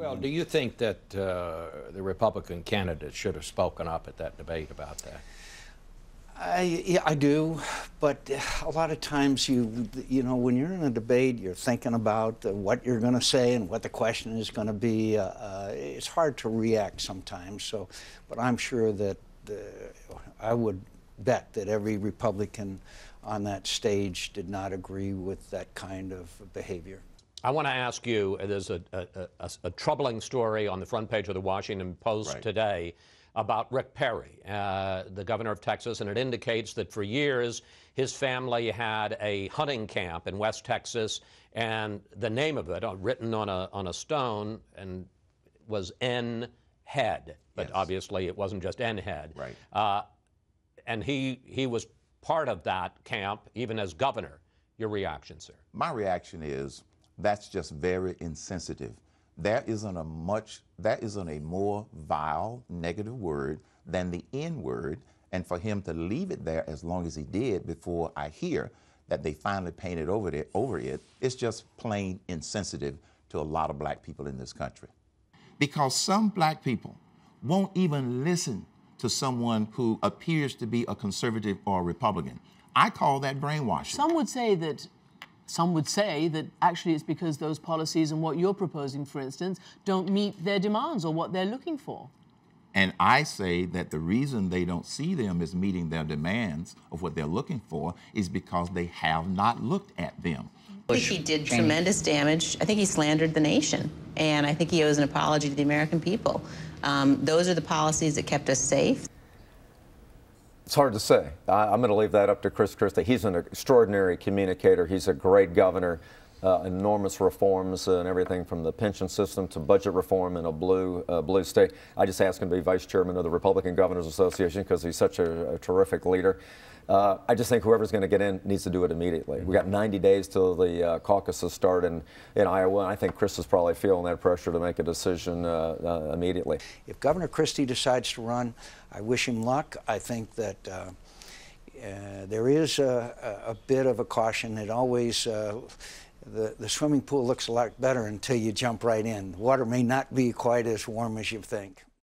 Well, do you think that the Republican candidate should have spoken up at that debate about that? Yeah, I do, but a lot of times you know, when you're in a debate, you're thinking about what you're going to say and what the question is going to be. It's hard to react sometimes. So, but I'm sure that I would bet that every Republican on that stage did not agree with that kind of behavior. I want to ask you, there's a troubling story on the front page of the Washington Post today about Rick Perry, the governor of Texas, and it indicates that for years his family had a hunting camp in West Texas, and the name of it, written on a stone, and was N Head, but obviously it wasn't just N Head. Right. And he was part of that camp, even as governor. Your reaction, sir? My reaction is that's just very insensitive. There isn't a more vile, negative word than the N word, and for him to leave it there as long as he did before I hear that they finally painted over it, it's just plain insensitive to a lot of black people in this country. Because some black people won't even listen to someone who appears to be a conservative or a Republican. I call that brainwashing. Some would say that actually it's because those policies and what you're proposing, for instance, don't meet their demands or what they're looking for. And I say that the reason they don't see them as meeting their demands of what they're looking for is because they have not looked at them. I think he did tremendous damage. I think he slandered the nation, and I think he owes an apology to the American people. Those are the policies that kept us safe. It's hard to say. I'm going to leave that up to Chris Christie. He's an extraordinary communicator. He's a great governor. Enormous reforms and everything from the pension system to budget reform in a blue state. I just asked him to be vice chairman of the Republican Governors Association because he's such a terrific leader. I just think whoever's going to get in needs to do it immediately. We got 90 days till the caucuses start in Iowa, and I think Chris is probably feeling that pressure to make a decision immediately. If Governor Christie decides to run, I wish him luck. I think that there is a bit of a caution. It always the swimming pool looks a lot better until you jump right in. The water may not be quite as warm as you think.